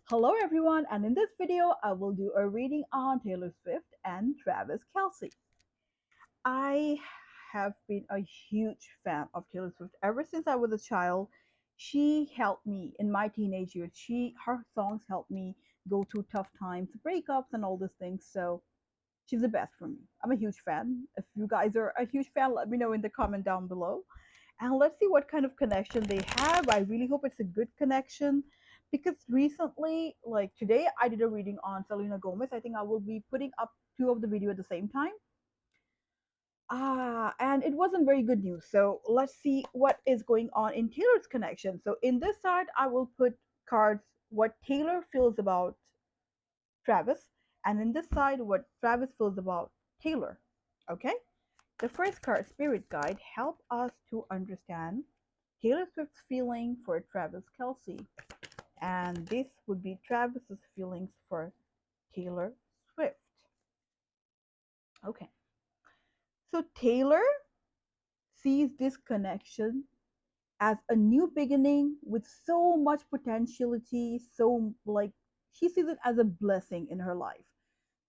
Hello everyone, and in this video I will do a reading on Taylor Swift and Travis Kelce. I have been a huge fan of Taylor Swift ever since I was a child. She helped me in my teenage years. Her songs helped me go through tough times, breakups and all these things. So she's the best for me. I'm a huge fan. If you guys are a huge fan, let me know in the comment down below. And let's see what kind of connection they have. I really hope it's a good connection because recently, like today, I did a reading on Selena Gomez. I think I will be putting up two of the video at the same time. And it wasn't very good news. So let's see what is going on in Taylor's connection. So in this side, I will put cards what Taylor feels about Travis, and in this side, what Travis feels about Taylor. Okay? The first card, Spirit Guide, help us to understand Taylor Swift's feeling for Travis Kelce. And this would be Travis's feelings for Taylor Swift. Okay. So Taylor sees this connection as a new beginning with so much potentiality, so like she sees it as a blessing in her life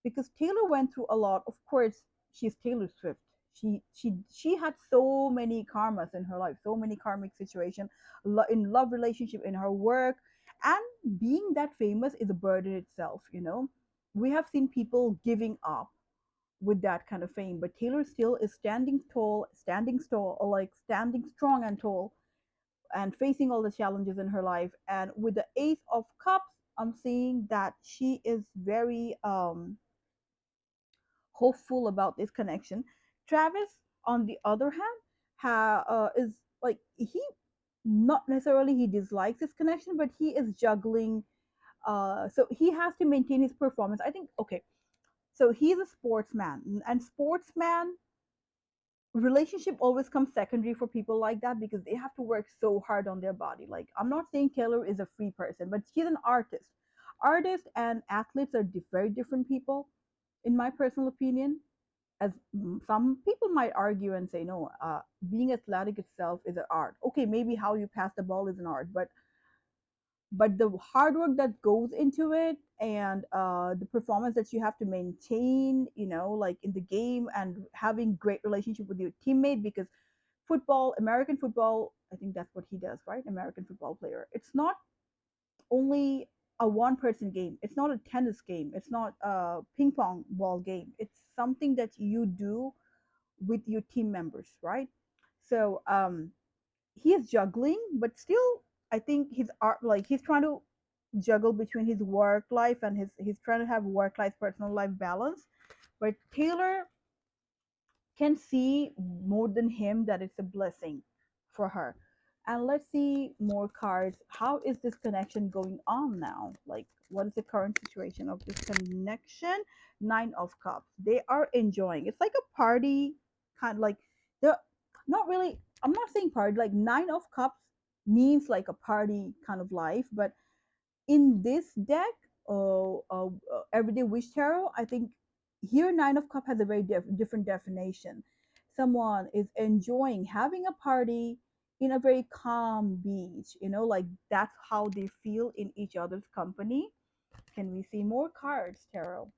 because Taylor went through a lot. Of course, she's Taylor Swift. She had so many karmas in her life, so many karmic situations in love relationship, in her work, and being that famous is a burden itself. We have seen people giving up with that kind of fame, but Taylor still is standing strong and tall, and facing all the challenges in her life. And with the Ace of Cups, I'm seeing that she is very hopeful about this connection. Travis, on the other hand, is like he not necessarily he dislikes this connection, but he is juggling. So he has to maintain his performance. I think okay. So he's a sportsman, and sportsman relationship always comes secondary for people like that because they have to work so hard on their body. Like I'm not saying Taylor is a free person, but she's an artist. Artists and athletes are very different people, in my personal opinion. As some people might argue and say no, being athletic itself is an art. Okay, maybe how you pass the ball is an art, but the hard work that goes into it, and the performance that you have to maintain, like in the game, and having great relationship with your teammate, because football, American football, I think that's what he does, right? American football player, it's not only a one person game. It's not a tennis game. It's not a ping pong ball game. It's something that you do with your team members, right? So he is juggling, but still, I think his art, like he's trying to juggle between his work life and he's trying to have work life personal life balance. But Taylor can see more than him that it's a blessing for her. And let's see more cards. How is this connection going on now? Like, what is the current situation of this connection? Nine of Cups. They are enjoying. It's like a party, kind of like they're not really. I'm not saying party. Like Nine of Cups means like a party kind of life, but in this deck, Everyday Wish Tarot, I think here Nine of Cup has a very different definition. Someone is enjoying having a party in a very calm beach, like that's how they feel in each other's company. Can we see more cards, Tarot?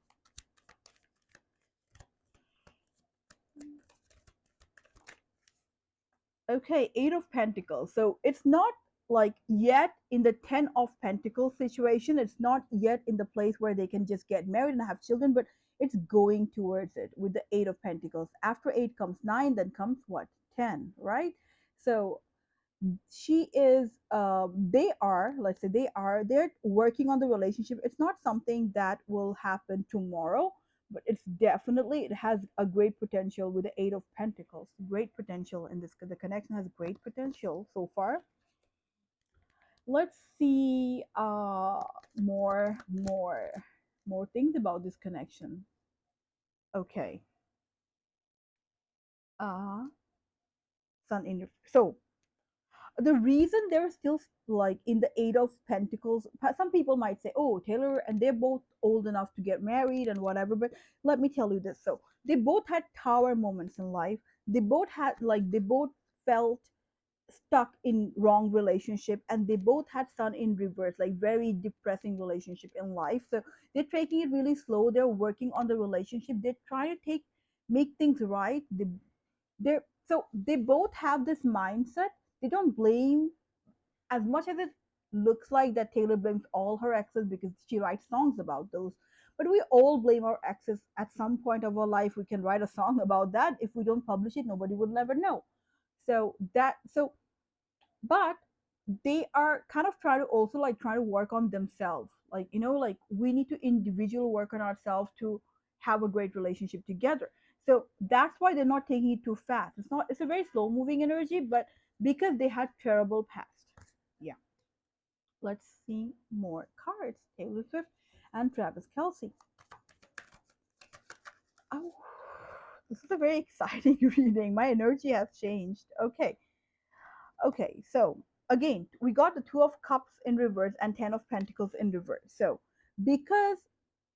Okay, Eight of Pentacles. So it's not like yet in the Ten of Pentacles situation. It's not yet in the place where they can just get married and have children, but it's going towards it with the Eight of Pentacles. After eight comes nine, then comes what? 10, right? So she is they are, let's say they're working on the relationship. It's not something that will happen tomorrow, but it has a great potential with the Eight of Pentacles. Great potential in this, the connection has great potential so far. Let's see more things about this connection. Okay. uh Sun in your, so the reason they're still like in the Eight of Pentacles, some people might say, oh, Taylor and they're both old enough to get married and whatever, but let me tell you this. So they both had tower moments in life. They both felt stuck in wrong relationship, and they both had sun in reverse, like very depressing relationship in life. So they're taking it really slow, they're working on the relationship, they're trying to make things right. They're so they both have this mindset. They don't blame, as much as it looks like that Taylor blames all her exes because she writes songs about those. But we all blame our exes at some point of our life. We can write a song about that. If we don't publish it, nobody would ever know. But they are kind of trying to also like try to work on themselves. Like, like we need to individual work on ourselves to have a great relationship together. So that's why they're not taking it too fast. It's a very slow moving energy, but because they had terrible past. Yeah. Let's see more cards. Taylor Swift and Travis Kelce. Oh, this is a very exciting reading. My energy has changed. Okay. Okay. So again, we got the Two of Cups in reverse and Ten of Pentacles in reverse. So because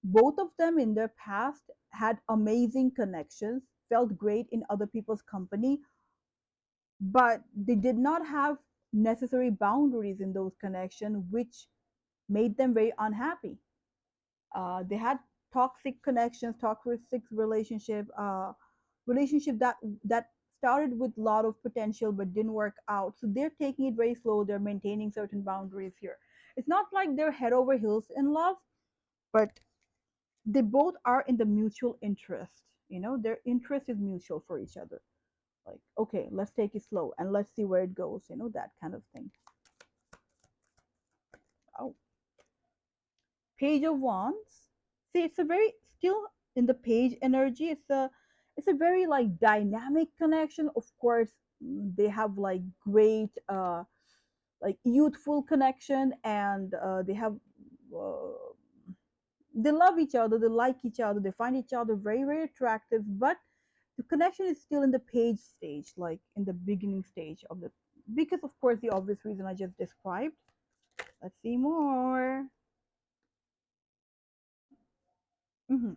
both of them in their past had amazing connections, felt great in other people's company, but they did not have necessary boundaries in those connections, which made them very unhappy. They had toxic connections, toxic relationship that started with a lot of potential but didn't work out. So they're taking it very slow. They're maintaining certain boundaries here. It's not like they're head over heels in love, but they both are in the mutual interest. Their interest is mutual for each other. Like, okay, let's take it slow and let's see where it goes. That kind of thing. Oh, Page of Wands. See, it's a very still in the page energy. It's a very like dynamic connection. Of course, they have like great like youthful connection, and uh, they love each other, they like each other, they find each other very very attractive. But the connection is still in the page stage, like in the beginning stage of the, because of course the obvious reason I just described. Let's see more. Mhm.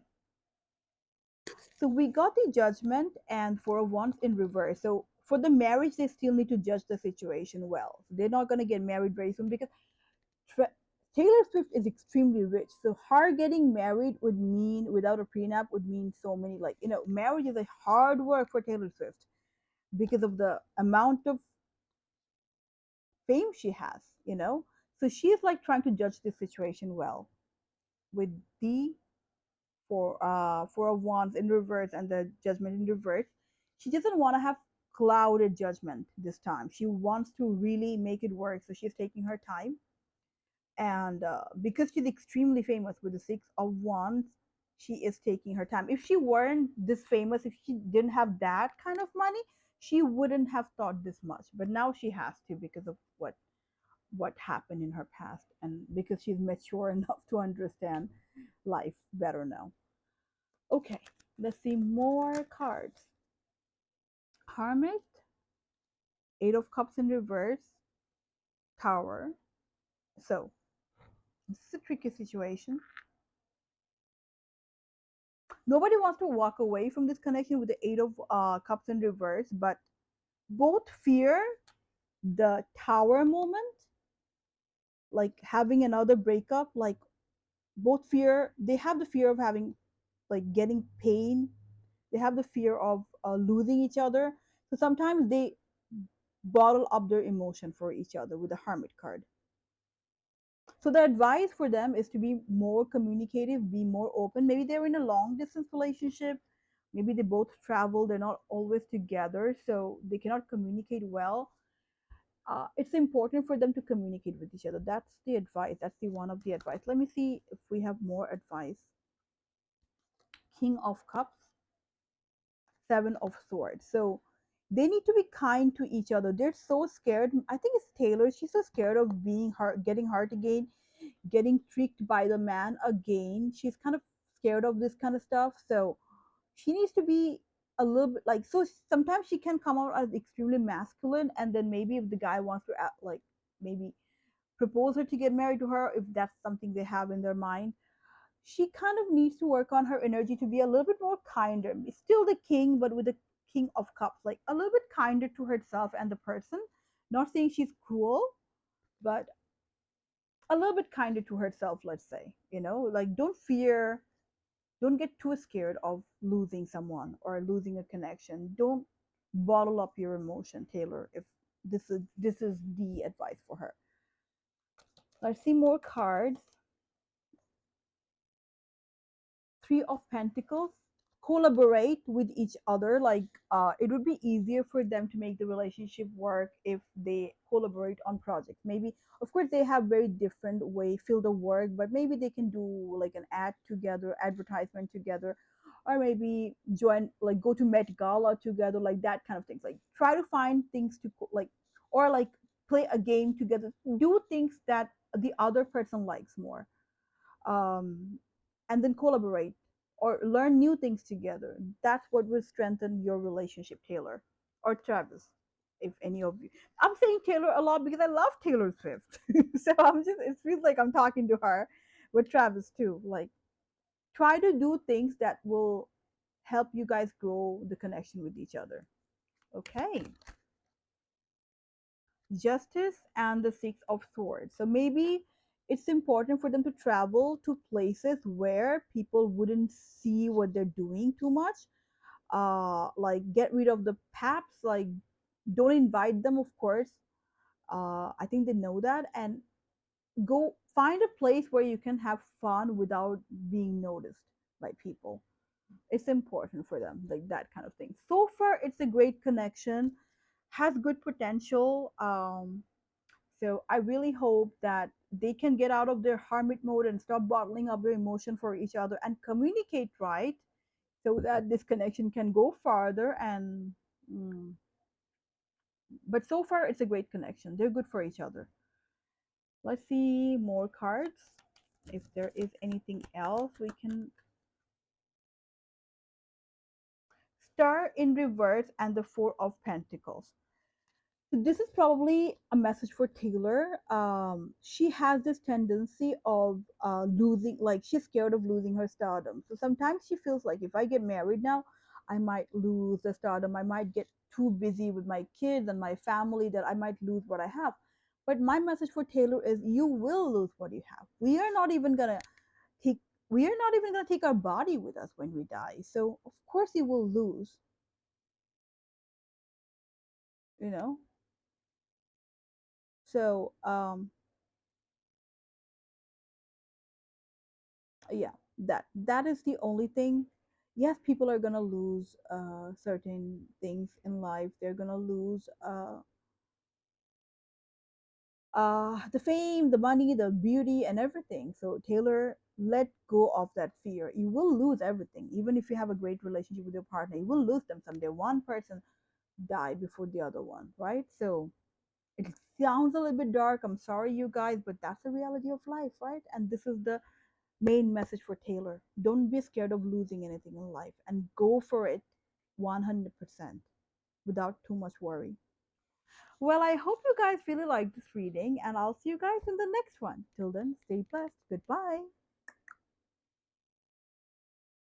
So we got the Judgment and Four of Wands in reverse. So for the marriage, they still need to judge the situation well. So they're not going to get married very soon because Tra- Taylor Swift is extremely rich. So her getting married would mean, without a prenup, would mean so many, like, marriage is a hard work for Taylor Swift because of the amount of fame she has, So she's like trying to judge this situation well with the Four of Wands in reverse and the Judgment in reverse. She doesn't want to have clouded judgment this time. She wants to really make it work, so she's taking her time. And because she's extremely famous with the Six of Wands, she is taking her time. If she weren't this famous, if she didn't have that kind of money, she wouldn't have thought this much. But now she has to because of what happened in her past, and because she's mature enough to understand life better now. Okay, let's see more cards. Hermit, Eight of Cups in reverse, Tower. So this is a tricky situation. Nobody wants to walk away from this connection with the Eight of Cups in reverse, but both fear the Tower moment, like having another breakup. Like both fear, they have the fear of having, like, getting pain. They have the fear of losing each other. So sometimes they bottle up their emotion for each other with the Hermit card. So the advice for them is to be more communicative, be more open. Maybe they're in a long distance relationship. Maybe they both travel, they're not always together, so they cannot communicate well. It's important for them to communicate with each other. That's the advice. That's the one of the advice. Let me see if we have more advice. King of Cups, Seven of Swords. So they need to be kind to each other. They're so scared. I think it's Taylor. She's so scared of being hurt, getting hurt again, getting tricked by the man again. She's kind of scared of this kind of stuff. So she needs to be a little bit like, so sometimes she can come out as extremely masculine, and then maybe if the guy wants to act, like, maybe propose her to get married to her, if that's something they have in their mind, she kind of needs to work on her energy to be a little bit more kinder. Still the king, but with the King of Cups, like a little bit kinder to herself and the person, Not saying she's cruel, but a little bit kinder to herself, let's say. Like, don't get too scared of losing someone or losing a connection. Don't bottle up your emotion, Taylor, if this is the advice for her. Let's see more cards. Three of Pentacles. Collaborate with each other. Like, it would be easier for them to make the relationship work if they collaborate on projects. Maybe, of course, they have very different way field of work, but maybe they can do like an ad together, advertisement together, or maybe join, like, go to Met Gala together, like that kind of things. Like, try to find things to like, or like play a game together. Do things that the other person likes more, um, and then collaborate or learn new things together. That's what will strengthen your relationship, Taylor or Travis. If any of you, I'm saying Taylor a lot because I love Taylor Swift. So it feels like I'm talking to her, with Travis too. Like, try to do things that will help you guys grow the connection with each other. Okay. Justice and the Six of Swords. So maybe it's important for them to travel to places where people wouldn't see what they're doing too much. Like, get rid of the paps. Like, don't invite them, of course. I think they know that, and go find a place where you can have fun without being noticed by people. It's important for them, like that kind of thing. So far, it's a great connection, has good potential. So I really hope that they can get out of their hermit mode and stop bottling up their emotion for each other and communicate, right, so that this connection can go farther. And mm, but so far it's a great connection. They're good for each other. Let's see more cards. If there is anything else we can. Star in reverse and the Four of Pentacles. So this is probably a message for Taylor. She has this tendency of losing, like, she's scared of losing her stardom. So sometimes she feels like, if I get married now, I might lose the stardom. I might get too busy with my kids and my family that I might lose what I have. But my message for Taylor is, you will lose what you have. Take we are not even gonna take our body with us when we die. So of course you will lose, you know. So yeah, that is the only thing. Yes, people are gonna lose certain things in life. They're gonna lose the fame, the money, the beauty, and everything. So Taylor, let go of that fear. You will lose everything. Even if you have a great relationship with your partner, you will lose them someday. One person die before the other one, right? So it sounds a little bit dark, I'm sorry you guys, but that's the reality of life, right? And this is the main message for Taylor. Don't be scared of losing anything in life, and go for it 100% without too much worry. Well, I hope you guys really like this reading, and I'll see you guys in the next one. Till then, stay blessed. Goodbye.